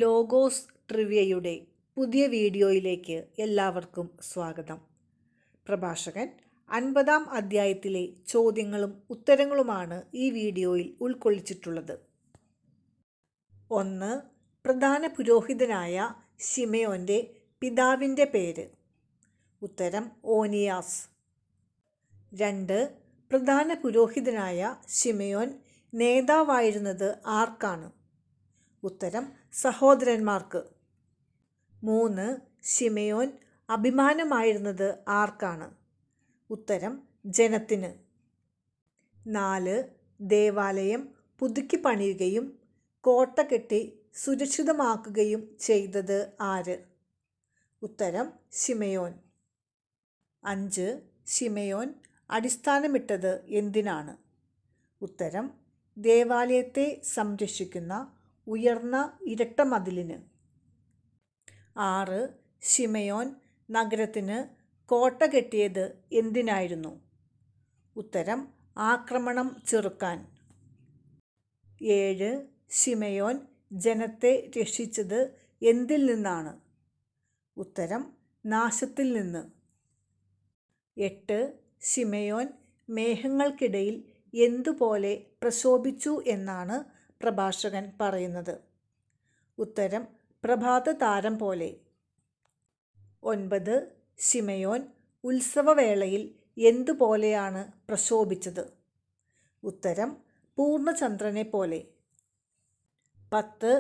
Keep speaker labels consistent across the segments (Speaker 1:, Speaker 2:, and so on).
Speaker 1: Logos ട്രിവിയയുടെ പുതിയ വീഡിയോയിലേക്ക് എല്ലാവർക്കും സ്വാഗതം. പ്രഭാഷകൻ 50-ാം അധ്യായത്തിലെ ചോദ്യങ്ങളും ഉത്തരങ്ങളുമാണ് ഈ വീഡിയോയിൽ ഉൾക്കൊള്ളിച്ചിട്ടുള്ളത്. 1. പ്രധാന പുരോഹിതനായ ശിമെയോൻ്റെ പിതാവിൻ്റെ പേര്. ഉത്തരം ഓനിയാസ്. 2. പ്രധാന പുരോഹിതനായ ശിമെയോൻ നേതാവായിരുന്നത് ആർക്കാണ്? ഉത്തരം സഹോദരന്മാർക്ക്. 3. ശിമെയോൻ അഭിമാനമായിരുന്നത് ആർക്കാണ്? ഉത്തരം ജനത്തിന്. 4. ദേവാലയം പുതുക്കി പണിയുകയും കോട്ട കെട്ടി സുരക്ഷിതമാക്കുകയും ചെയ്തത് ആര്? ഉത്തരം ശിമെയോൻ. 5. ശിമെയോൻ അടിസ്ഥാനമിട്ടത് എന്തിനാണ്? ഉത്തരം ദേവാലയത്തെ സംരക്ഷിക്കുന്ന ഉയർന്ന ഇരട്ട മതിലിന്. 6. ശിമെയോൻ നഗരത്തിന് കോട്ട കെട്ടിയത് എന്തിനായിരുന്നു? ഉത്തരം ആക്രമണം ചെറുക്കാൻ. 7. ശിമെയോൻ ജനത്തെ രക്ഷിച്ചത് എന്തിൽ നിന്നാണ്? ഉത്തരം നാശത്തിൽ നിന്ന്. 8. ശിമെയോൻ മേഘങ്ങൾക്കിടയിൽ എന്തുപോലെ പ്രശോഭിച്ചു എന്നാണ് പ്രഭാഷകൻ പറയുന്നത്? ഉത്തരം പ്രഭാത താരം പോലെ. 9. ശിമെയോൻ ഉത്സവവേളയിൽ എന്തുപോലെയാണ് പ്രശോഭിച്ചത്? ഉത്തരം പൂർണ്ണചന്ദ്രനെ പോലെ. 10.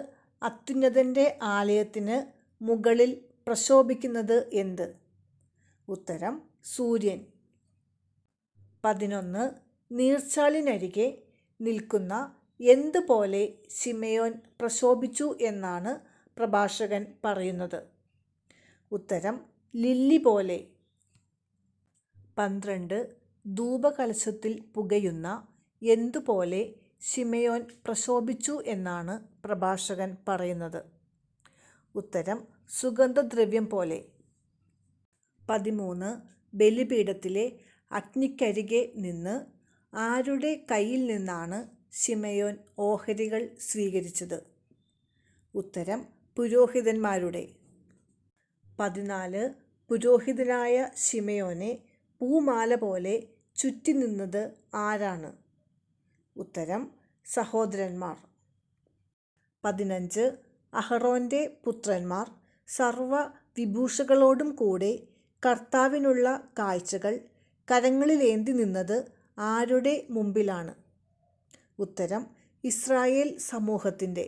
Speaker 1: അത്യുന്നതൻ്റെ ആലയത്തിന് മുകളിൽ പ്രശോഭിക്കുന്നത് എന്ത്? ഉത്തരം സൂര്യൻ. 11. നീർച്ചാലിനരികെ നിൽക്കുന്ന എന്തുപോലെ ശിമെയോൻ പ്രശോഭിച്ചു എന്നാണ് പ്രഭാഷകൻ പറയുന്നത്? ഉത്തരം ലില്ലി പോലെ. 12. ധൂപകലശത്തിൽ പുകയുന്ന എന്തുപോലെ ശിമെയോൻ പ്രശോഭിച്ചു എന്നാണ് പ്രഭാഷകൻ പറയുന്നത്? ഉത്തരം സുഗന്ധദ്രവ്യം പോലെ. 13. ബലിപീഠത്തിലെ അഗ്നിക്കരികെ നിന്ന് ആരുടെ കയ്യിൽ നിന്നാണ് ശിമെയോൻ ഓഹരികൾ സ്വീകരിച്ചത്? ഉത്തരം പുരോഹിതന്മാരുടെ. 14. പുരോഹിതനായ ശിമെയോനെ പൂമാല പോലെ ചുറ്റി നിന്നത് ആരാണ്? ഉത്തരം സഹോദരന്മാർ. 15. അഹറോൻ്റെ പുത്രന്മാർ സർവ വിഭൂഷകളോടും കൂടെ കർത്താവിനുള്ള കാഴ്ചകൾ കരങ്ങളിലേന്തി നിന്നത് ആരുടെ മുമ്പിലാണ്? ഉത്തരം ഇസ്രായേൽ സമൂഹത്തിൻ്റെ.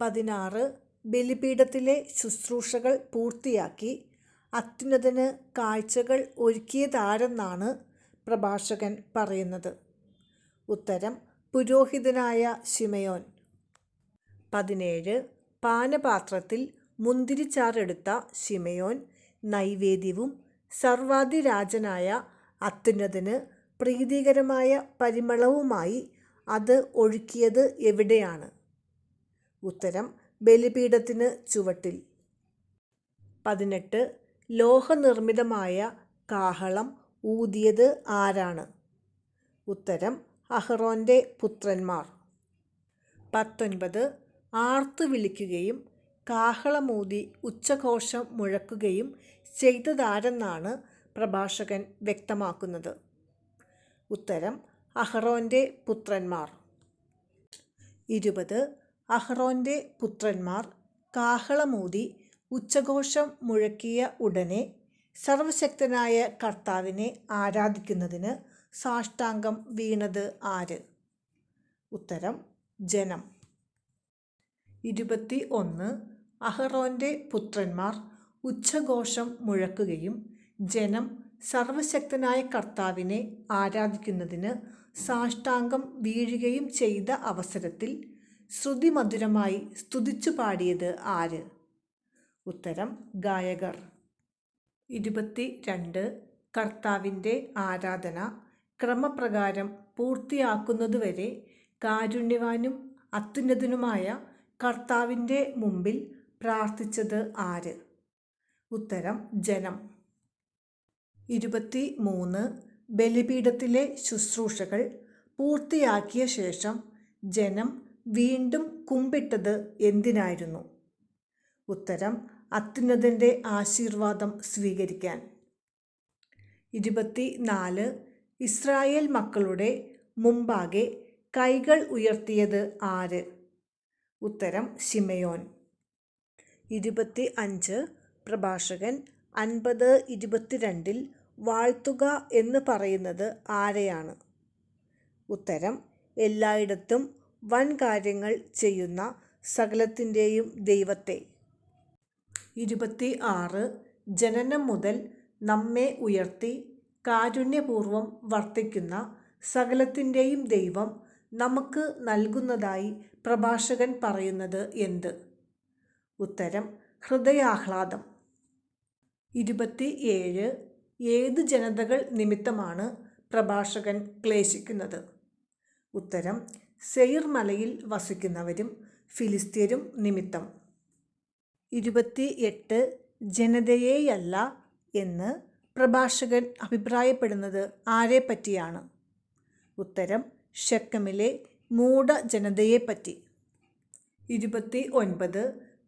Speaker 1: 16. ബലിപീഠത്തിലെ ശുശ്രൂഷകൾ പൂർത്തിയാക്കി അത്യുന്നതന് കാഴ്ചകൾ ഒരുക്കിയതാരെന്നാണ് പ്രഭാഷകൻ പറയുന്നത്? ഉത്തരം പുരോഹിതനായ ശിമെയോൻ. 17. പാനപാത്രത്തിൽ മുന്തിരിച്ചാറെടുത്ത ശിമെയോൻ നൈവേദ്യവും സർവാധിരാജനായ അത്യുന്നതന് പ്രീതികരമായ പരിമളവുമായി അത് ഒഴുക്കിയത് എവിടെയാണ്? ഉത്തരം ബലിപീഠത്തിന് ചുവട്ടിൽ. 18. ലോഹനിർമ്മിതമായ കാഹളം ഊതിയത് ആരാണ്? ഉത്തരം അഹറോൻ്റെ പുത്രന്മാർ. 19. ആർത്തു വിളിക്കുകയും കാഹളമൂതി ഉച്ചഘോഷം മുഴക്കുകയും ചെയ്തതാരെന്നാണ് പ്രഭാഷകൻ വ്യക്തമാക്കുന്നത്? ഉത്തരം അഹറോൻ്റെ പുത്രന്മാർ. 20. അഹറോൻ്റെ പുത്രന്മാർ കാഹളമൂതി ഉച്ചഘോഷം മുഴക്കിയ ഉടനെ സർവശക്തനായ കർത്താവിനെ ആരാധിക്കുന്നതിന് സാഷ്ടാംഗം വീണത് ആര്? ഉത്തരം ജനം. 21. അഹറോൻ്റെ പുത്രന്മാർ ഉച്ചഘോഷം മുഴക്കുകയും ജനം സർവശക്തനായ കർത്താവിനെ ആരാധിക്കുന്നതിന് സാഷ്ടാംഗം വീഴുകയും ചെയ്ത അവസരത്തിൽ ശ്രുതിമധുരമായി സ്തുതിച്ചു പാടിയത് ആര്? ഉത്തരം ഗായകർ. 22. കർത്താവിൻ്റെ ആരാധന ക്രമപ്രകാരം പൂർത്തിയാക്കുന്നതുവരെ കാരുണ്യവാനും അത്യുന്നതനുമായ കർത്താവിൻ്റെ മുമ്പിൽ പ്രാർത്ഥിച്ചത് ആര്? ഉത്തരം ജനം. 23. ബലിപീഠത്തിലെ ശുശ്രൂഷകൾ പൂർത്തിയാക്കിയ ശേഷം ജനം വീണ്ടും കുമ്പിട്ടത് എന്തിനായിരുന്നു? ഉത്തരം അത്യുന്നതൻ്റെ ആശീർവാദം സ്വീകരിക്കാൻ. 24. ഇസ്രായേൽ മക്കളുടെ മുമ്പാകെ കൈകൾ ഉയർത്തിയത് ആര്? ഉത്തരം ശിമെയോൻ. 25. പ്രഭാഷകൻ 50:22 വാഴ്ത്തുക എന്ന് പറയുന്നത് ആരെയാണ്? ഉത്തരം എല്ലായിടത്തും വൻ കാര്യങ്ങൾ ചെയ്യുന്ന സകലത്തിൻ്റെയും ദൈവത്തെ. 26. ജനനം മുതൽ നമ്മെ ഉയർത്തി കാരുണ്യപൂർവം വർത്തിക്കുന്ന സകലത്തിൻ്റെയും ദൈവം നമുക്ക് നൽകുന്നതായി പ്രഭാഷകൻ പറയുന്നത് എന്ത്? ഉത്തരം ഹൃദയാഹ്ലാദം. 27. ഏത് ജനതകൾ നിമിത്തമാണ് പ്രഭാഷകൻ ക്ലേശിക്കുന്നത്? ഉത്തരം സെയിർ മലയിൽ വസിക്കുന്നവരും ഫിലിസ്ത്യരും നിമിത്തം. 28. ജനതയെയല്ല എന്ന് പ്രഭാഷകൻ അഭിപ്രായപ്പെടുന്നത് ആരെപ്പറ്റിയാണ്? ഉത്തരം ശെഖമിലെ മൂഢ ജനതയെപ്പറ്റി. 29.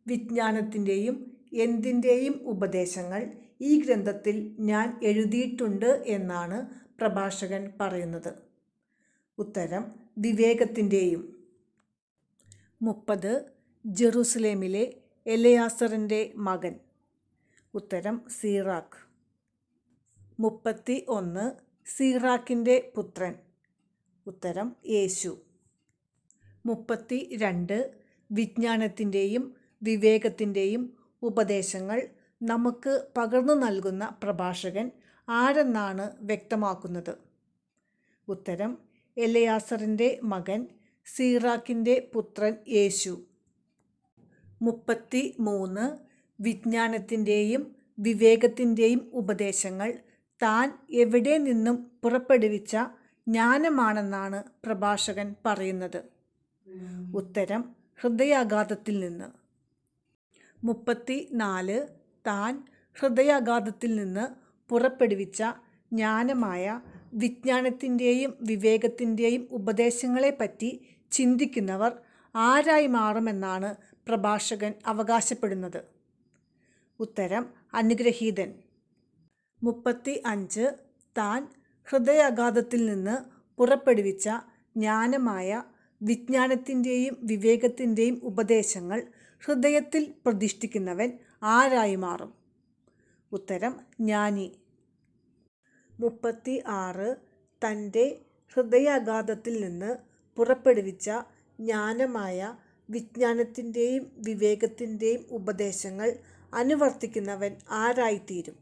Speaker 1: വിജ്ഞാനത്തിൻ്റെയും എന്തിൻ്റെയും ഉപദേശങ്ങൾ ഈ ഗ്രന്ഥത്തിൽ ഞാൻ എഴുതിയിട്ടുണ്ട് എന്നാണ് പ്രഭാഷകൻ പറയുന്നത്? ഉത്തരം വിവേകത്തിൻ്റെയും. 30. ജെറുസലേമിലെ എലെയാസറിൻ്റെ മകൻ? ഉത്തരം സീറാക്ക്. 31. സീറാക്കിൻ്റെ പുത്രൻ? ഉത്തരം യേശു. 32. വിജ്ഞാനത്തിൻ്റെയും വിവേകത്തിൻ്റെയും ഉപദേശങ്ങൾ നമുക്ക് പകർന്നു നൽകുന്ന പ്രഭാഷകൻ ആരെന്നാണ് വ്യക്തമാക്കുന്നത്? ഉത്തരം എലെയാസറിൻ്റെ മകൻ സീറാക്കിൻ്റെ പുത്രൻ യേശു. 33. വിജ്ഞാനത്തിൻ്റെയും വിവേകത്തിൻ്റെയും ഉപദേശങ്ങൾ താൻ എവിടെ നിന്നും പുറപ്പെടുവിച്ച ജ്ഞാനമാണെന്നാണ് പ്രഭാഷകൻ പറയുന്നത്? ഉത്തരം ഹൃദയാഘാതത്തിൽ നിന്ന്. 34. താൻ ഹൃദയാഘാതത്തിൽ നിന്ന് പുറപ്പെടുവിച്ച ജ്ഞാനമായ വിജ്ഞാനത്തിൻ്റെയും വിവേകത്തിൻ്റെയും ഉപദേശങ്ങളെപ്പറ്റി ചിന്തിക്കുന്നവർ ആരായി മാറുമെന്നാണ് പ്രഭാഷകൻ അവകാശപ്പെടുന്നത്? ഉത്തരം അനുഗ്രഹീതൻ. 35. താൻ ഹൃദയാഘാതത്തിൽ നിന്ന് പുറപ്പെടുവിച്ച ജ്ഞാനമായ വിജ്ഞാനത്തിൻ്റെയും വിവേകത്തിൻ്റെയും ഉപദേശങ്ങൾ ഹൃദയത്തിൽ പ്രതിഷ്ഠിക്കുന്നവൻ ആരായി മാറും? ഉത്തരം ജ്ഞാനി. 36. തൻ്റെ ഹൃദയാഘാതത്തിൽ നിന്ന് പുറപ്പെടുവിച്ച ജ്ഞാനമായ വിജ്ഞാനത്തിൻ്റെയും വിവേകത്തിൻ്റെയും ഉപദേശങ്ങൾ അനുവർത്തിക്കുന്നവൻ ആരായിത്തീരും?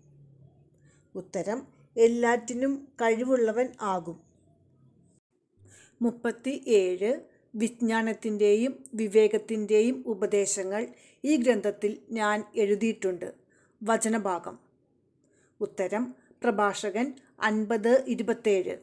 Speaker 1: ഉത്തരം എല്ലാറ്റിനും കഴിവുള്ളവൻ ആകും. 37. വിജ്ഞാനത്തിൻ്റെയും വിവേകത്തിൻ്റെയും ഉപദേശങ്ങൾ ഈ ഗ്രന്ഥത്തിൽ ഞാൻ എഴുതിയിട്ടുണ്ട്. വചനഭാഗം. ഉത്തരം പ്രഭാഷകൻ 50:27.